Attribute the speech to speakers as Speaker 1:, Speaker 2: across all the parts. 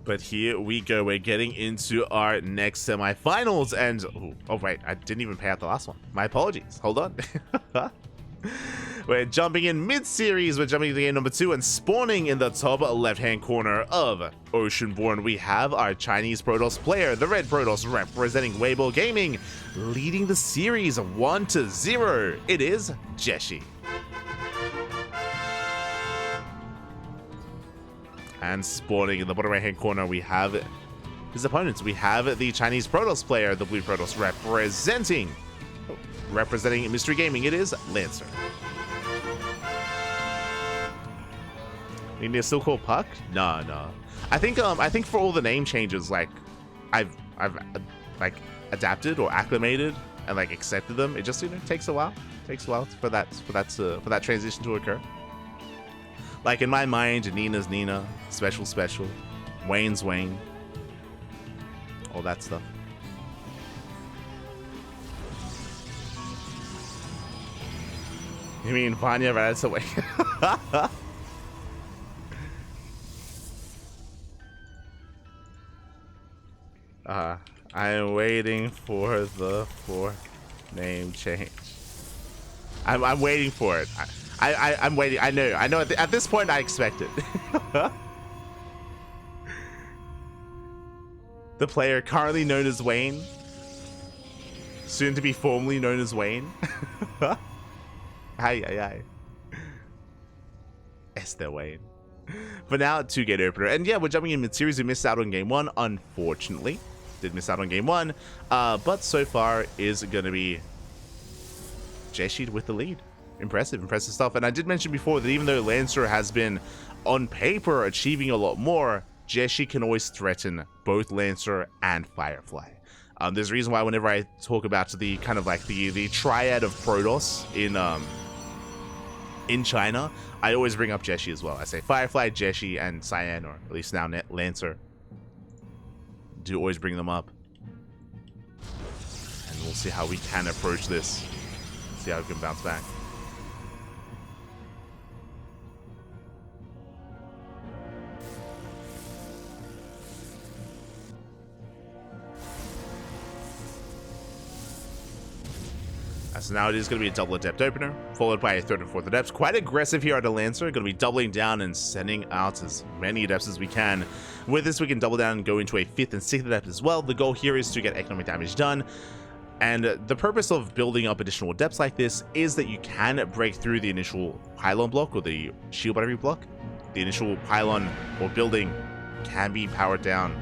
Speaker 1: But here we go. We're getting into our next semifinals, and oh wait, I didn't even pay out the last one. My apologies. Hold on. We're jumping in mid-series. We're jumping to game number 2 and spawning in the top left-hand corner of Oceanborn. We have our Chinese Protoss player, the Red Protoss, representing Weibo Gaming, leading the series 1-0. It is Jieshi. And spawning in the bottom right-hand corner, we have his opponents. We have the Chinese Protoss player, the Blue Protoss, representing Mystery Gaming. It is Lancer. They're still called Puck? No. I think for all the name changes, like I've like adapted or acclimated and like accepted them. It just takes a while. Takes a while for that transition to occur. Like in my mind, Nina's Nina, Special, Wayne's Wayne, all that stuff. You mean Vanya Raditz away? I'm waiting for the 4 name change. I'm waiting for it. I'm waiting. I know. At this point, I expect it. The player currently known as Wayne, soon to be formally known as Wayne. Hi. Esther Wayne. For now, 2-gate opener. And yeah, we're jumping in mid-series. We missed out on game 1, unfortunately. Did miss out on game 1. But so far is going to be Jieshi with the lead. Impressive stuff. And I did mention before that even though Lancer has been, on paper, achieving a lot more, Jieshi can always threaten both Lancer and Firefly. There's a reason why whenever I talk about the kind of like the triad of Protoss in China, I always bring up Jieshi as well. I say Firefly, Jieshi, and Cyan, or at least now Lancer. Do always bring them up. And we'll see how we can approach this. See how we can bounce back. So now it is going to be a double adept opener, followed by a 3rd and 4th adepts. Quite aggressive here at the Lancer. Going to be doubling down and sending out as many adepts as we can. With this, we can double down and go into a 5th and 6th adept as well. The goal here is to get economic damage done. And the purpose of building up additional adepts like this is that you can break through the initial pylon block or the shield battery block. The initial pylon or building can be powered down.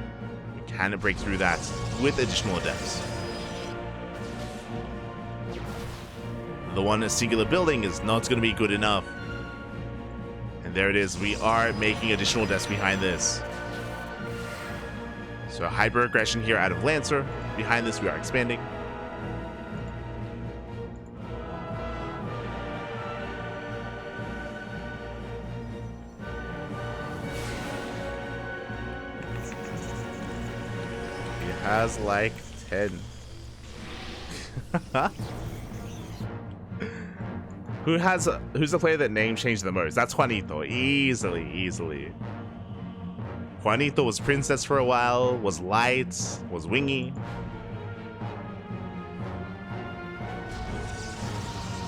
Speaker 1: You can break through that with additional adepts. The one singular building is not going to be good enough. And there it is. We are making additional deaths behind this. So hyper aggression here out of Lancer. Behind this, we are expanding. He has like 10. Who's the player that name changed the most? That's Juanito. Easily. Juanito was Princess for a while, was Light, was Wingy.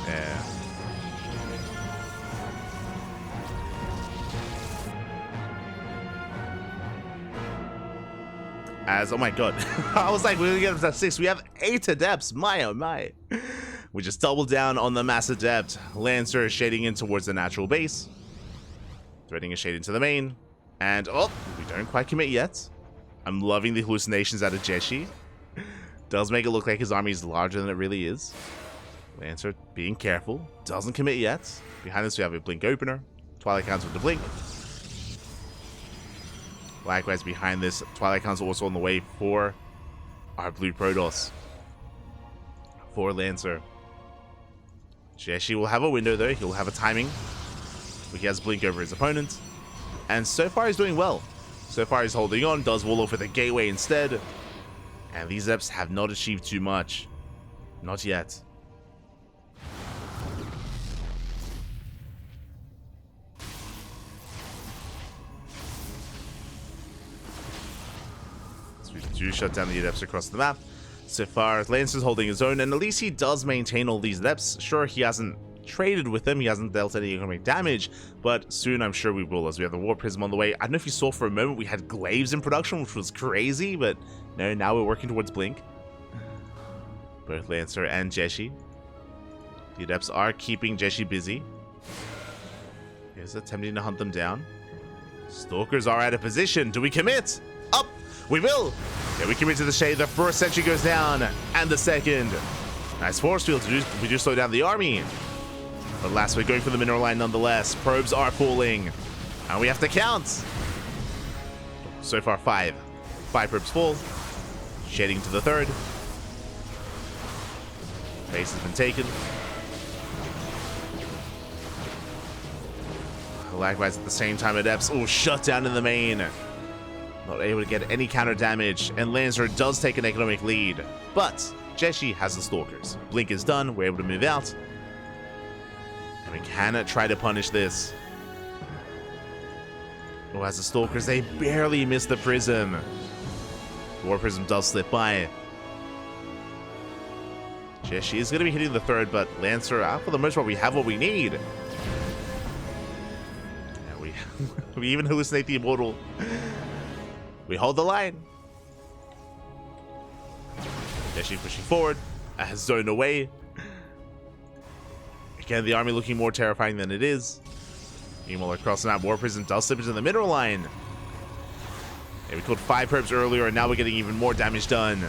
Speaker 1: Yeah. Oh my god. I was like, we're gonna get up to 6. We have 8 adepts. My oh my. We just double down on the mass adept. Lancer shading in towards the natural base. Threading a shade into the main. And, oh, we don't quite commit yet. I'm loving the hallucinations out of Jieshi. Does make it look like his army is larger than it really is. Lancer being careful. Doesn't commit yet. Behind this we have a blink opener. Twilight Council with the blink. Likewise behind this, Twilight Council also on the way for our blue Protoss. For Lancer. Jieshi will have a window though, he'll have a timing. He has blink over his opponent. And so far he's doing well. So far he's holding on, does wall off with a gateway instead. And these Eps have not achieved too much. Not yet. do shut down the adepts across the map. So far, Lancer's holding his own, and at least he does maintain all these adepts. Sure, he hasn't traded with them, he hasn't dealt any economic damage, but soon I'm sure we will, as we have the War Prism on the way. I don't know if you saw for a moment we had Glaives in production, which was crazy, but no, now we're working towards Blink. Both Lancer and Jieshi. The adepts are keeping Jieshi busy. He's attempting to hunt them down. Stalkers are out of position. Do we commit? Up! We will! Yeah, we commit to the shade. The first sentry goes down, and the second. Nice force field. We do slow down the army. But last, we're going for the mineral line nonetheless. Probes are falling, and we have to count. So far, 5. 5 probes full. Shading to the third. Base has been taken. Likewise, at the same time, adepts shut down in the main. Not able to get any counter damage, and Lancer does take an economic lead. But Jieshi has the Stalkers. Blink is done. We're able to move out. And we cannot try to punish this. As the Stalkers, they barely miss the Prism. The War Prism does slip by. Jieshi is going to be hitting the third, but Lancer, for the most part, we have what we need. We even hallucinate the Immortal. We hold the line. Jieshi pushing forward. Has zoned away. Again, the army looking more terrifying than it is. Meanwhile, across the map, War Prism does slip into the mineral line. Yeah, we killed 5 probes earlier, and now we're getting even more damage done.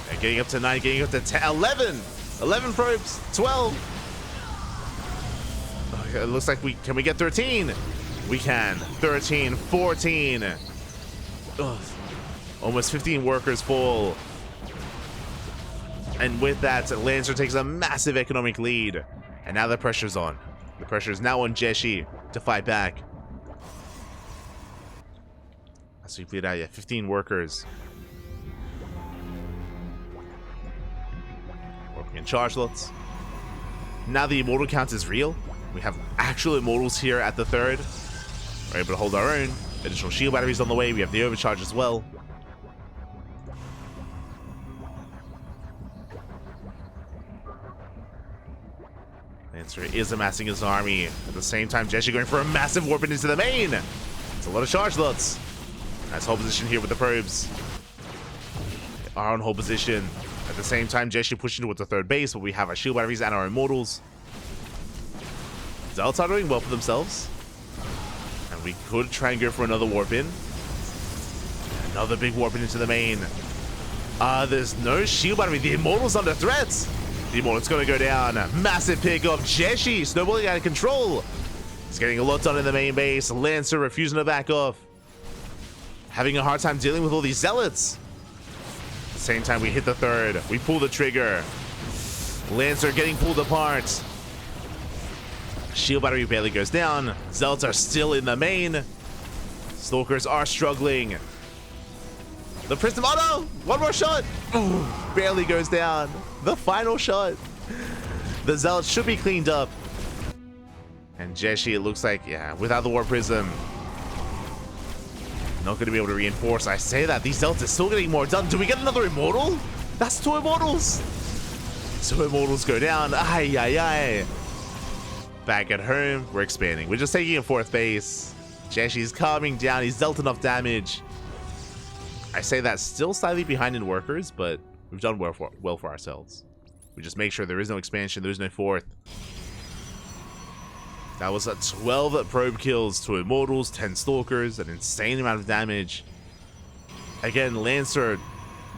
Speaker 1: And getting up to 9, getting up to 10, 11! 11 probes, 12! It looks like can we get 13? We can. 13, 14. Ugh. Almost 15 workers full. And with that, Lancer takes a massive economic lead. And now the pressure's on. The pressure is now on Jieshi to fight back. As we bleed out, 15 workers. Working in charge lots. Now the Immortal count is real. We have actual Immortals here at the third. We're able to hold our own. Additional shield batteries on the way. We have the overcharge as well. Lancer is amassing his army. At the same time, Jieshi going for a massive warp into the main. It's a lot of charge lots. Nice hold position here with the probes. They are on hold position. At the same time, Jieshi pushing towards the third base, but we have our shield batteries and our Immortals. Zealots are doing well for themselves. And we could try and go for another warp in. Another big warp in into the main. There's no shield battery. The Immortal's under threat. The Immortal's going to go down. Massive pick of Jieshi. Snowballing out of control. He's getting a lot done in the main base. Lancer refusing to back off. Having a hard time dealing with all these Zealots. At the same time, we hit the third. We pull the trigger. Lancer getting pulled apart. Shield battery barely goes down. Zealots are still in the main. Stalkers are struggling. The Prism, oh no! One more shot! Ooh, barely goes down. The final shot. The Zealots should be cleaned up. And Jieshi, it looks like, without the War Prism, not going to be able to reinforce. I say that, these Zealots are still getting more done. Do we get another Immortal? That's 2 Immortals. 2 Immortals go down. Ay, ay, ay. Back at home, we're expanding. We're just taking a 4th base. Jieshi's calming down. He's dealt enough damage. I say that still slightly behind in workers, but we've done well for ourselves. We just make sure there is no expansion. There's no 4th. That was a 12 probe kills, 2 Immortals, 10 Stalkers, an insane amount of damage. Again, Lancer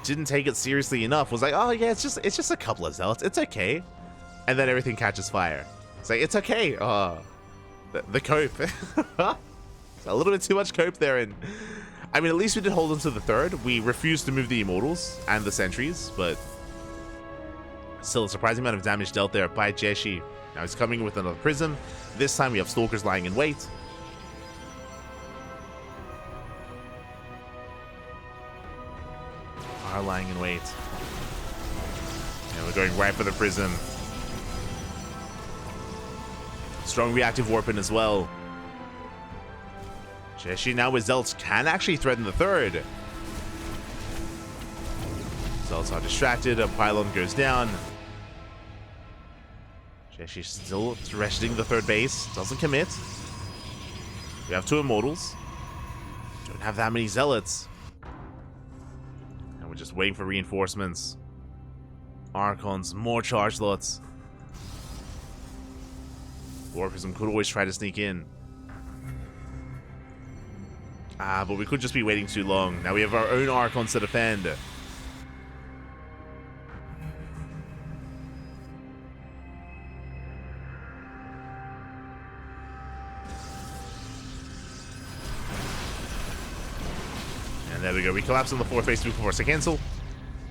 Speaker 1: didn't take it seriously enough. Was like, oh yeah, it's just a couple of Zealots. It's okay. And then everything catches fire. It's like, it's okay. The cope. A little bit too much cope there. And I mean, at least we did hold on to the third. We refused to move the Immortals and the sentries, but still a surprising amount of damage dealt there by Jieshi. Now he's coming in with another Prism. This time we have Stalkers lying in wait. Are lying in wait. And we're going right for the Prism. Strong reactive warping as well. Jieshi now with Zealots can actually threaten the third. Zealots are distracted, a pylon goes down. Jieshi still threatening the third base, doesn't commit. We have 2 Immortals. Don't have that many Zealots. And we're just waiting for reinforcements. Archons, more charge lots. Warprism could always try to sneak in. But we could just be waiting too long. Now we have our own Archons to defend. And there we go. We collapse on the 4th base to force a cancel.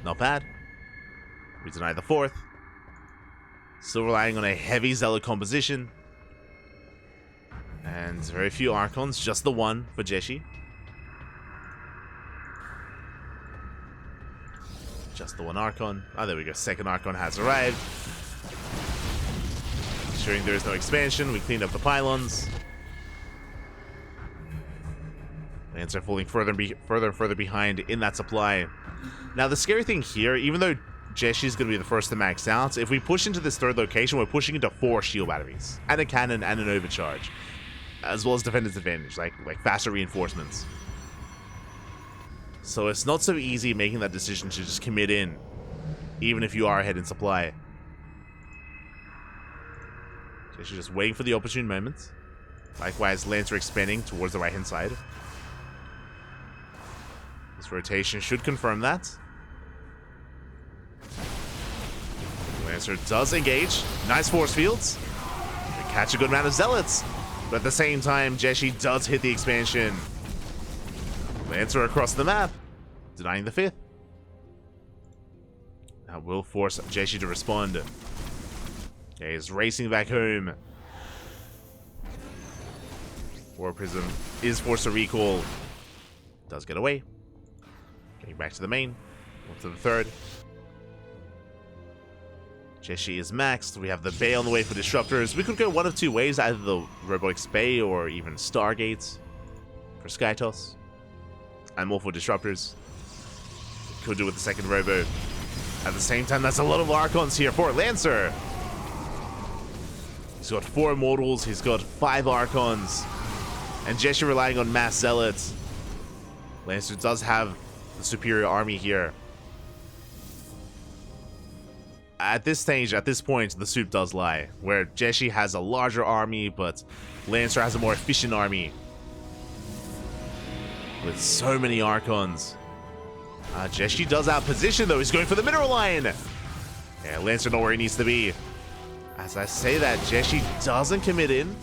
Speaker 1: Not bad. We deny the 4th. Still relying on a heavy Zealot composition. And very few Archons, just the 1 for Jieshi. Just the 1 Archon. Oh, there we go. 2nd Archon has arrived. Ensuring there is no expansion. We cleaned up the pylons. Lancer falling further and further behind in that supply. Now, the scary thing here, even though Jieshi is going to be the first to max out, if we push into this 3rd location, we're pushing into 4 shield batteries. And a cannon and an overcharge. As well as defender's advantage, like faster reinforcements. So it's not so easy making that decision to just commit in, even if you are ahead in supply. So she's just waiting for the opportune moment. Likewise, Lancer expanding towards the right-hand side. This rotation should confirm that. Lancer does engage. Nice force fields. They catch a good amount of Zealots. But at the same time, Jieshi does hit the expansion. Lancer across the map, denying the 5th. That will force Jieshi to respond. Okay, he's racing back home. War Prism is forced to recall. Does get away. Getting back to the main. Up to the 3rd. Jieshi is maxed. We have the Bay on the way for Disruptors. We could go one of 2 ways, either the Robotics Bay or even Stargates for Skytos. I'm all for Disruptors. Could do with the 2nd Robo. At the same time, that's a lot of Archons here for Lancer. He's got 4 Immortals. He's got 5 Archons. And Jieshi relying on mass Zealots. Lancer does have the superior army here. At this stage, at this point, the soup does lie. Where Jieshi has a larger army, but Lancer has a more efficient army. With so many Archons. Jieshi does outposition, though. He's going for the mineral line. Yeah, Lancer not where he needs to be. As I say that, Jieshi doesn't commit in.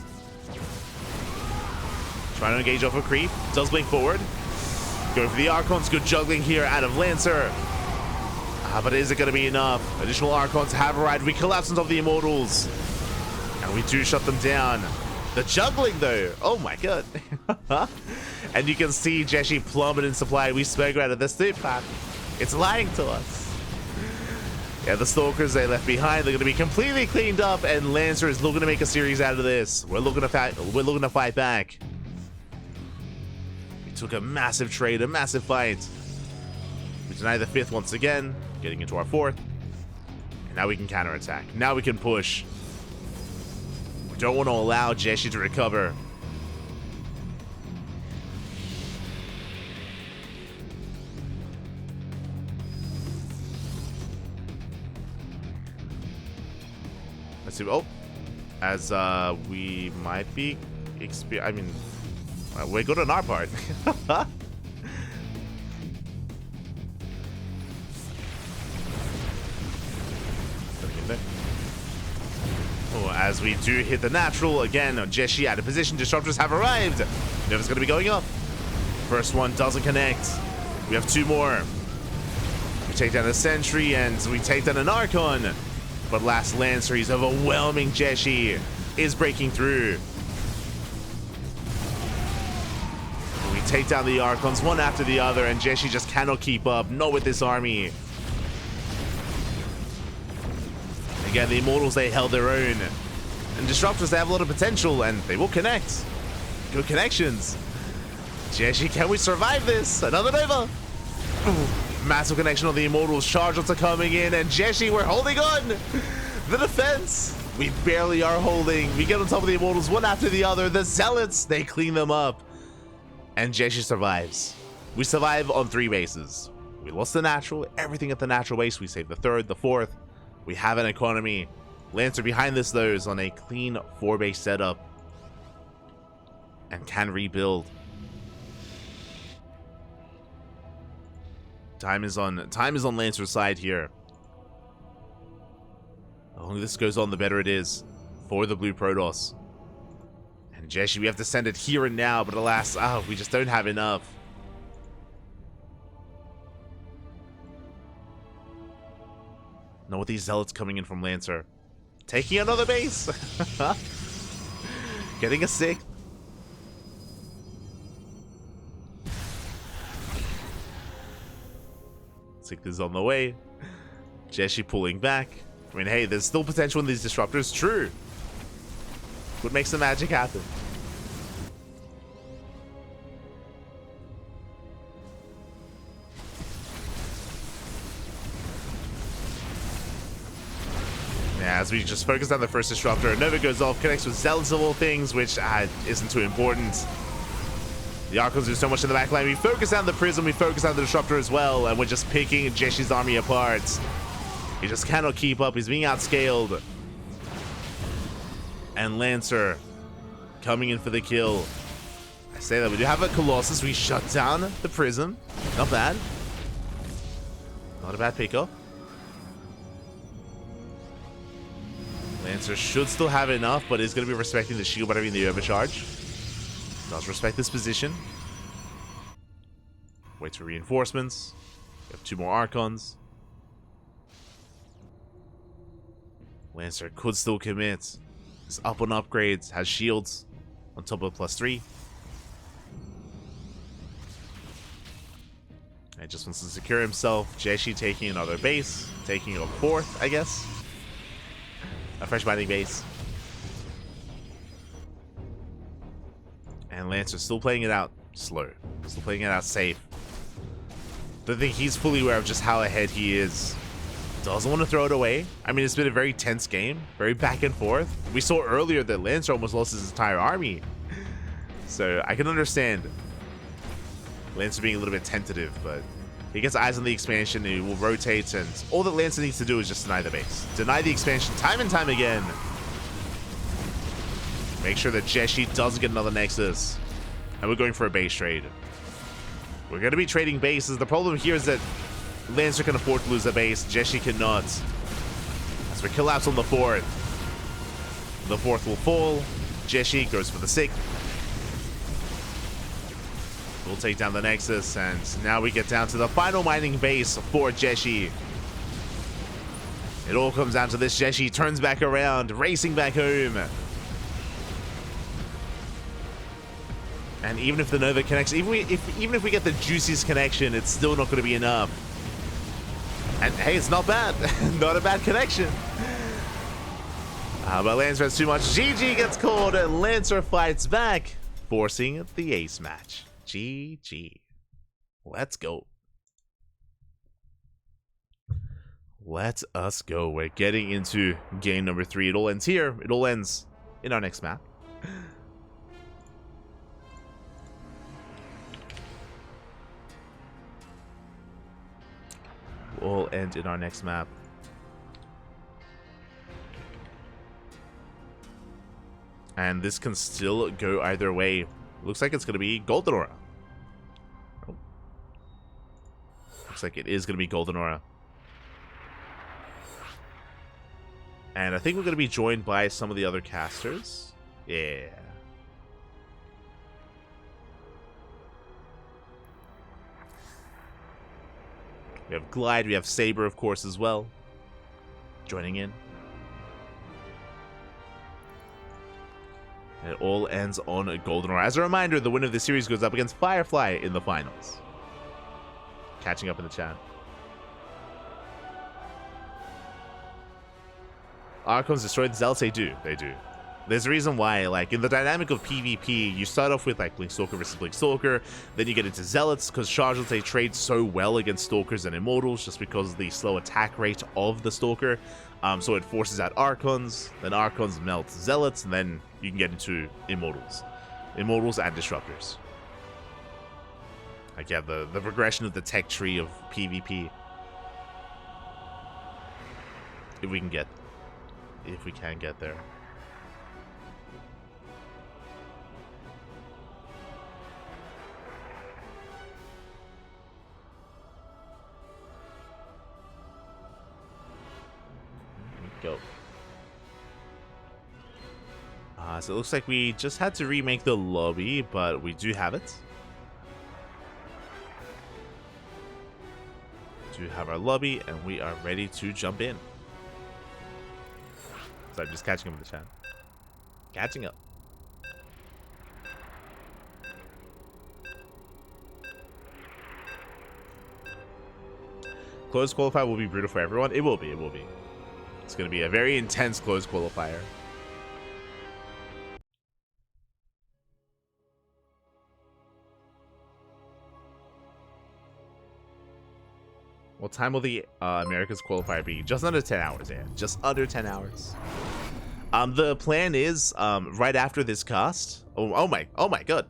Speaker 1: Trying to engage off a creep. Does blink forward. Going for the Archons. Good juggling here out of Lancer. But is it going to be enough? Additional Archons have arrived. We collapse on top of the Immortals. And we do shut them down. The juggling, though. Oh, my God. And you can see Jieshi plummet in supply. We spoke about it. The soup pack. It's lying to us. Yeah, the Stalkers they left behind, they're going to be completely cleaned up. And Lancer is looking to make a series out of this. We're looking to fight back. We took a massive trade, a massive fight. We deny the 5th once again. Getting into our 4th. And now we can counterattack. Now we can push. We don't want to allow Jieshi to recover. Let's see. Oh, as we might be I mean, we're good on our part. Oh, as we do hit the natural again, Jieshi out of position. Disruptors have arrived. Never's going to be going up. First one doesn't connect. We have 2 more. We take down a Sentry and we take down an Archon. But last Lancer, he's overwhelming Jieshi. Is breaking through. We take down the Archons one after the other, and Jieshi just cannot keep up. Not with this army. Again, the Immortals, they held their own. And Disruptors, they have a lot of potential, and they will connect. Good connections. Jieshi, can we survive this? Another Nova. Ooh, massive connection on the Immortals. Charge-outs are coming in, and Jieshi, we're holding on. The defense. We barely are holding. We get on top of the Immortals one after the other. The Zealots, they clean them up. And Jieshi survives. We survive on 3 bases. We lost the natural, everything at the natural base. We saved the 3rd, the 4th. We have an economy. Lancer behind this, though, is on a clean 4-base setup. And can rebuild. Time is on Lancer's side here. The longer this goes on, the better it is for the Blue Protoss. And Jieshi, we have to send it here and now, but alas, we just don't have enough. Now with these Zealots coming in from Lancer. Taking another base. Getting a 6th. Sixth is on the way. Jieshi pulling back. I mean, hey, there's still potential in these disruptors. True. What makes the magic happen? Yeah, as we just focus on the first disruptor, Nova goes off, connects with Zealots of all things, which isn't too important. The Archons do so much in the backline. We focus on the Prism, we focus on the Disruptor as well, and we're just picking Jieshi's army apart. He just cannot keep up. He's being outscaled. And Lancer coming in for the kill. I say that we do have a Colossus. We shut down the Prism. Not bad. Not a bad pickup. Lancer should still have enough, but is going to be respecting the shield by having the overcharge. Does respect this position. Waits for reinforcements. We have 2 more Archons. Lancer could still commit. Is up on upgrades. Has shields on top of +3. And just wants to secure himself. Jieshi taking another base. Taking a 4th, I guess. A fresh binding base. And Lancer still playing it out slow. Still playing it out safe. Don't think he's fully aware of just how ahead he is. Doesn't want to throw it away. I mean, it's been a very tense game. Very back and forth. We saw earlier that Lancer almost lost his entire army. So I can understand Lancer being a little bit tentative, but he gets eyes on the expansion and he will rotate, and all that Lancer needs to do is just deny the base. Deny the expansion time and time again. Make sure that Jieshi doesn't get another Nexus. And we're going for a base trade. We're going to be trading bases. The problem here is that Lancer can afford to lose a base. Jieshi cannot. As we collapse on the 4th. The 4th will fall. Jieshi goes for the 6th. We'll take down the Nexus. And now we get down to the final mining base for Jieshi. It all comes down to this. Jieshi turns back around, racing back home. And even if the Nova connects, even if we get the juiciest connection, it's still not going to be enough. And hey, it's not bad. Not a bad connection. But Lancer has too much. GG gets called, and Lancer fights back, forcing the ace match. GG. Let's go. Let us go. We're getting into game number 3. It all ends here. It all ends in our next map. Will end in our next map. And this can still go either way. Looks like it's going to be Golden Aura. Oh. Looks like it is going to be Golden Aura. And I think we're going to be joined by some of the other casters. Yeah. We have Glide, we have Saber, of course, as well. Joining in. And it all ends on a Golden Aura. As a reminder, the winner of the series goes up against Firefly in the finals. Catching up in the chat. Archons destroyed the Zealots. They do. They do. There's a reason why, like, in the dynamic of PvP, you start off with, like, Blink Stalker versus Blink Stalker, then you get into Zealots, because Chargers, they trade so well against Stalkers and Immortals, just because of the slow attack rate of the Stalker. So it forces out Archons, then Archons melt Zealots, and then you can get into Immortals. Immortals and Disruptors. Like, yeah, the progression of the tech tree of PvP. If we can get there. Go. So it looks like we just had to remake the lobby, but we do have it. We do have our lobby, and we are ready to jump in. So I'm just catching up with the chat. Catching up. Closed qualifier will be brutal for everyone. It will be. It will be. It's going to be a very intense closed qualifier. What time will the America's qualifier be? Just under 10 hours, yeah. Just under 10 hours. The plan is right after this cast. Oh my god.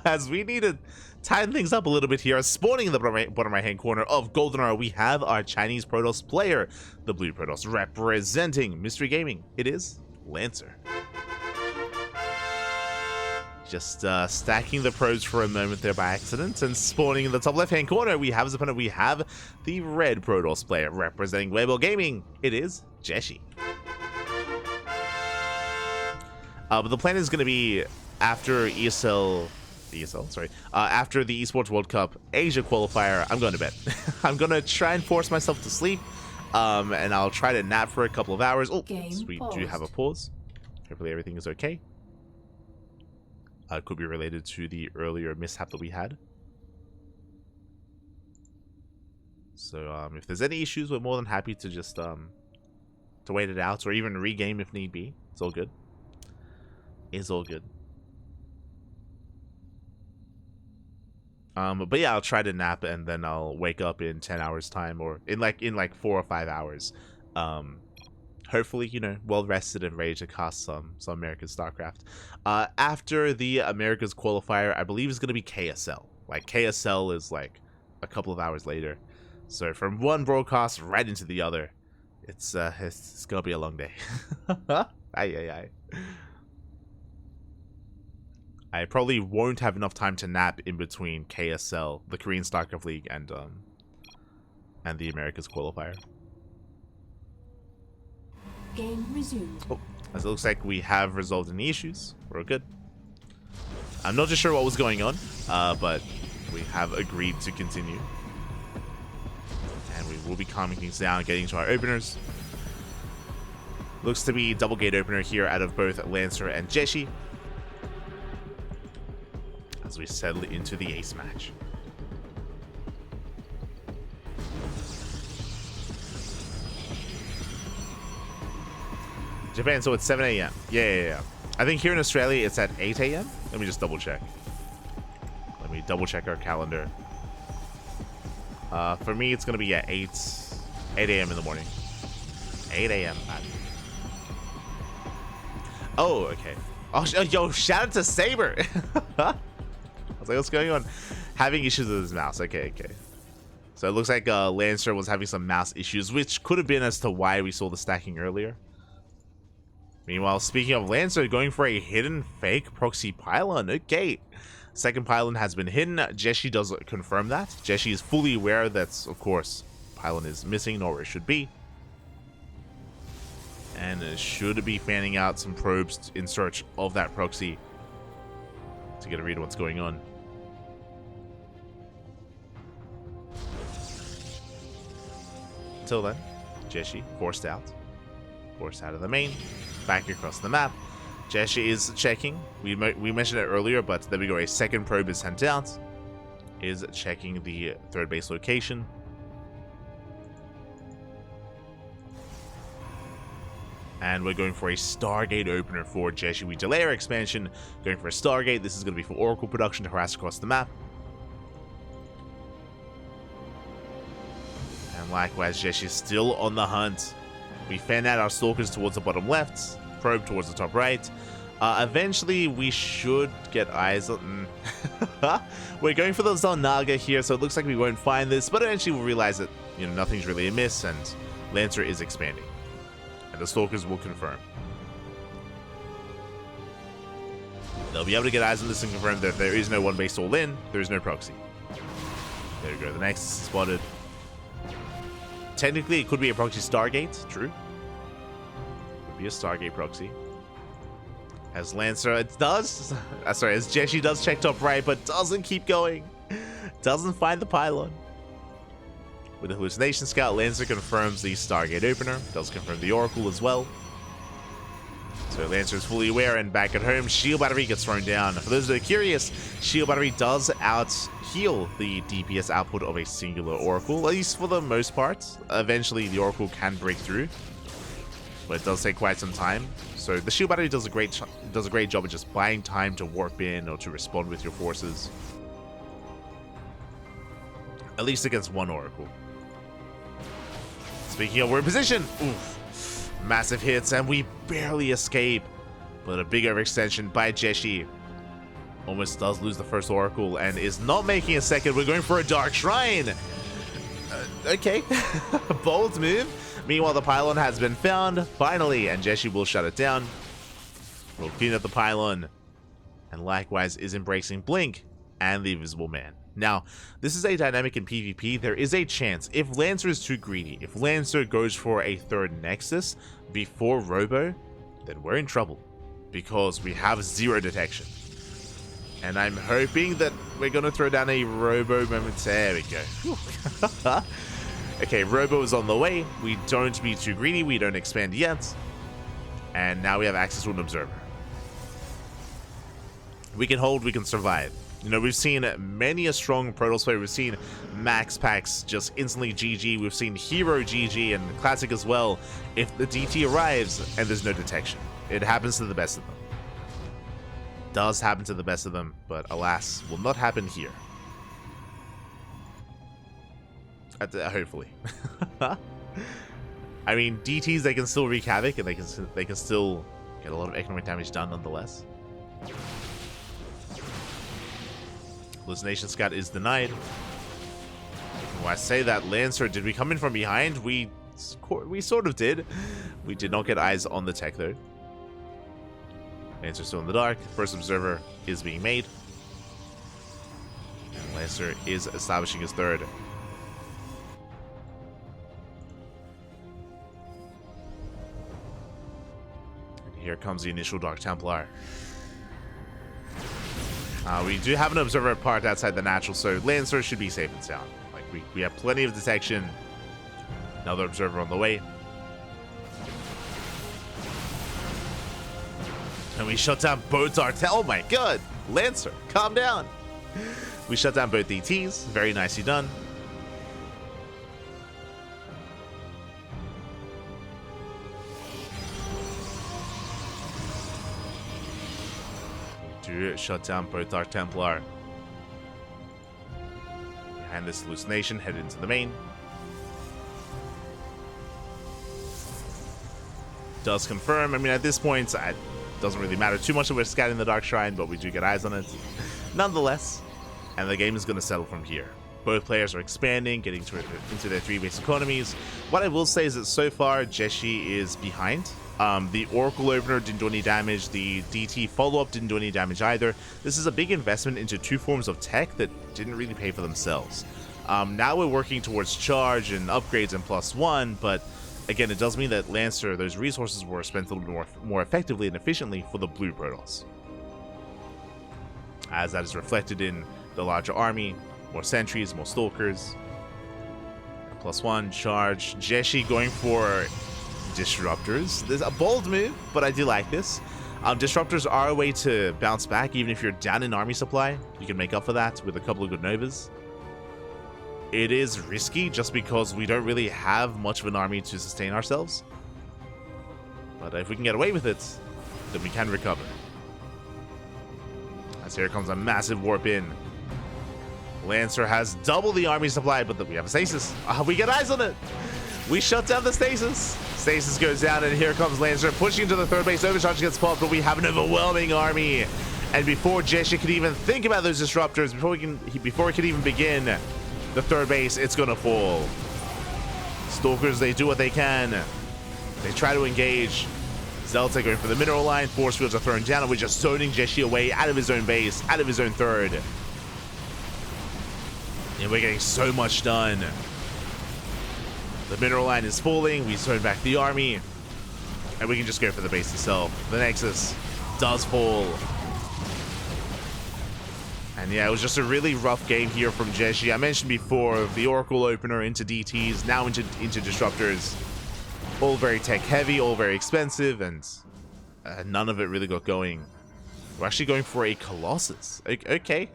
Speaker 1: As we need to tighten things up a little bit here. Spawning in the bottom right hand corner of Goldenrod, we have our Chinese Protoss player, the blue Protoss, representing Mystery Gaming. It is Lancer. Just stacking the pros for a moment there by accident, and spawning in the top left hand corner, we have as opponent, we have the red Protoss player representing Weibo Gaming. It is Jieshi. But the plan is going to be after after the Esports World Cup Asia qualifier, I'm going to bed. I'm going to try and force myself to sleep, and I'll try to nap for a couple of hours. Oh, so we do have a pause. Hopefully everything is okay. Could be related to the earlier mishap that we had. So if there's any issues, we're more than happy to just to wait it out, or even regame if need be. It's all good. It's all good. But yeah, I'll try to nap, and then I'll wake up in 10 hours time, or in like 4 or 5 hours. Hopefully, you know, well rested and ready to cast some American StarCraft. After the America's qualifier, I believe is going to be KSL. Like, KSL is like a couple of hours later. So from one broadcast right into the other, it's gonna be a long day. Aye. I probably won't have enough time to nap in between KSL, the Korean StarCraft League, and the America's qualifier.
Speaker 2: Game resumed.
Speaker 1: Oh, as it looks like we have resolved any issues. We're good. I'm not just sure what was going on, but we have agreed to continue. And we will be calming things down, getting to our openers. Looks to be double gate opener here out of both Lancer and Jieshi, as we settle into the ace match. Japan, so it's 7 a.m. Yeah. I think here in Australia it's at 8 a.m. Let me just double check. Let me double check our calendar. For me, it's gonna be at 8 a.m. in the morning. 8 a.m. Oh, okay. Oh, yo, shout out to Saber. I was like, what's going on? Having issues with his mouse. Okay. So it looks like Lancer was having some mouse issues, which could have been as to why we saw the stacking earlier. Meanwhile, speaking of Lancer, going for a hidden fake proxy pylon. Okay. Second pylon has been hidden. Jieshi does confirm that. Jieshi is fully aware that, of course, pylon is missing, nor where it should be. And should be fanning out some probes in search of that proxy to get a read of what's going on. Until then, Jieshi forced out of the main, back across the map. Jieshi is checking. We mentioned it earlier, but there we go. A second probe is sent out. Is checking the third base location. And we're going for a Stargate opener for Jieshi. We delay our expansion, going for a Stargate. This is going to be for Oracle production to harass across the map. And likewise, Jieshi is still on the hunt. We fan out our Stalkers towards the bottom left, probe towards the top right. Eventually, we should get eyes on... We're going for the Zelnaga here, so it looks like we won't find this, but eventually we'll realize that, you know, nothing's really amiss, and Lancer is expanding. And the Stalkers will confirm. They'll be able to get eyes on this and confirm that there is no one base all in, there is no proxy. There we go, the next is spotted. Technically, it could be a proxy Stargate, true. Could be a Stargate proxy. As Lancer, it does, as Jieshi does check top right, but doesn't keep going. Doesn't find the pylon. With the Hallucination Scout, Lancer confirms the Stargate opener. Does confirm the Oracle as well. So Lancer is fully aware, and back at home, Shield Battery gets thrown down. For those that are curious, Shield Battery does out-heal the DPS output of a singular Oracle, at least for the most part. Eventually, the Oracle can break through, but it does take quite some time. So the Shield Battery does a great job of just buying time to warp in or to respond with your forces. At least against one Oracle. Speaking of, we're in position. Oof. Massive hits, and we barely escape. But a big overextension by Jieshi. Almost does lose the first Oracle and is not making a second. We're going for a Dark Shrine. Okay. Bold move. Meanwhile, the pylon has been found, finally, and Jieshi will shut it down. We'll clean up the pylon. And likewise is embracing Blink and the Invisible Man. Now, this is a dynamic in PvP. There is a chance, if Lancer is too greedy, if Lancer goes for a third Nexus before Robo, then we're in trouble, because we have zero detection. And I'm hoping that we're going to throw down a Robo moment. There we go. Okay, Robo is on the way. We don't be too greedy. We don't expand yet. And now we have access to an Observer. We can hold, we can survive. You know, we've seen many a strong Protoss player. We've seen Max Packs just instantly GG. We've seen Hero GG and Classic as well. If the DT arrives and there's no detection, it happens to the best of them. Does happen to the best of them, but alas, will not happen here. Hopefully. I mean, DTs, they can still wreak havoc, and they can still get a lot of economic damage done nonetheless. Hallucination Scout is denied. When I say that, Lancer, did we come in from behind? We sort of did. We did not get eyes on the tech, though. Lancer still in the dark. First Observer is being made. And Lancer is establishing his third. And here comes the initial Dark Templar. We do have an Observer parked outside the natural, so Lancer should be safe and sound. Like, we have plenty of detection. Another Observer on the way. And we shut down both our... Oh my god! Lancer, calm down! We shut down both DTs. Very nicely done. To shut down both Dark Templar. Behind this hallucination, head into the main. Does confirm. I mean, at this point, it doesn't really matter too much that we're scouting the Dark Shrine, but we do get eyes on it nonetheless. And the game is going to settle from here. Both players are expanding, getting into their 3 base economies. What I will say is that so far, Jieshi is behind. The Oracle opener didn't do any damage. The DT follow-up didn't do any damage either. This is a big investment into 2 forms of tech that didn't really pay for themselves. Now we're working towards charge and upgrades and +1, but again, it does mean that Lancer, those resources were spent a little bit more effectively and efficiently for the blue Protoss. As that is reflected in the larger army, more sentries, more stalkers. +1, charge. Jieshi going for disruptors. This is a bold move, but I do like this. Disruptors are a way to bounce back. Even if you're down in army supply, you can make up for that with a couple of good Novas. It is risky just because we don't really have much of an army to sustain ourselves. But if we can get away with it, then we can recover. As here comes a massive warp in. Lancer has double the army supply, but we have a stasis. We get eyes on it. We shut down the stasis. Stasis goes down, and here comes Lancer pushing into the third base. Overcharge gets popped, but we have an overwhelming army. And before Jieshi could even think about those disruptors, before he could even begin the third base, it's gonna fall. Stalkers, they do what they can. They try to engage. Zelta going for the mineral line. Force fields are thrown down, and we're just zoning Jieshi away out of his own base, out of his own third. And we're getting so much done. The mineral line is falling. We zone back the army. And we can just go for the base itself. The Nexus does fall. And yeah, it was just a really rough game here from Jieshi. I mentioned before, the Oracle opener into DTs, now into disruptors. All very tech heavy, all very expensive, and none of it really got going. We're actually going for a Colossus. Okay.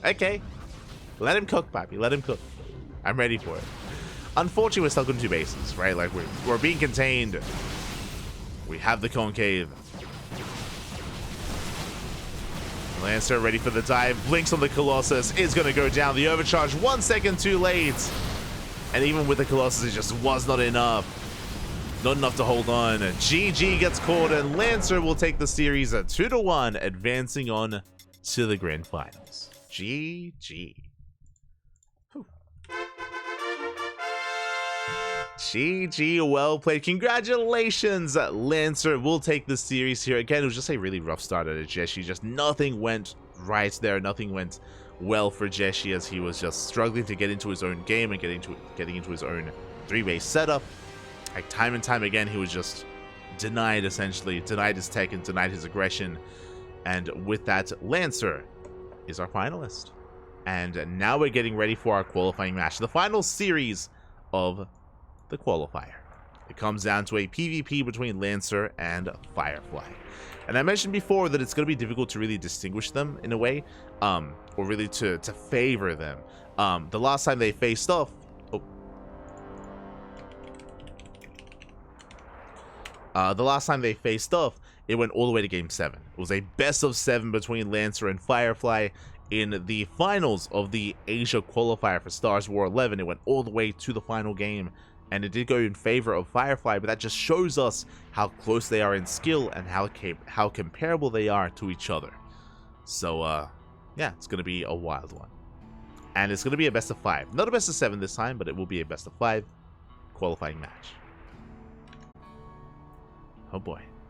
Speaker 1: Okay. Let him cook, Pappy. Let him cook. I'm ready for it. Unfortunately, we're stuck on two bases, right? Like, we're being contained. We have the concave. Lancer ready for the dive. Blinks on the Colossus. Is going to go down. The overcharge 1 second too late. And even with the Colossus, it just was not enough. Not enough to hold on. GG gets caught, and Lancer will take the series at 2-1, advancing on to the grand finals. GG. GG, well played. Congratulations, Lancer will take the series here. Again, it was just a really rough start at Jieshi. Just nothing went right there. Nothing went well for Jieshi, as he was just struggling to get into his own game and getting into his own 3-base setup. Like, time and time again, he was just denied, essentially. Denied his tech and denied his aggression. And with that, Lancer is our finalist. And now we're getting ready for our qualifying match. The final series of the qualifier. It comes down to a PvP between Lancer and Firefly. And I mentioned before that it's going to be difficult to really distinguish them in a way, or really to favor them. The last time they faced off, it went all the way to Game 7. It was a best of 7 between Lancer and Firefly in the finals of the Asia qualifier for Stars War 11. It went all the way to the final game, and it did go in favor of Firefly, but that just shows us how close they are in skill and how comparable they are to each other. So, yeah, it's going to be a wild one. And it's going to be a best of 5. Not a best of 7 this time, but it will be a best of 5 qualifying match. Oh boy.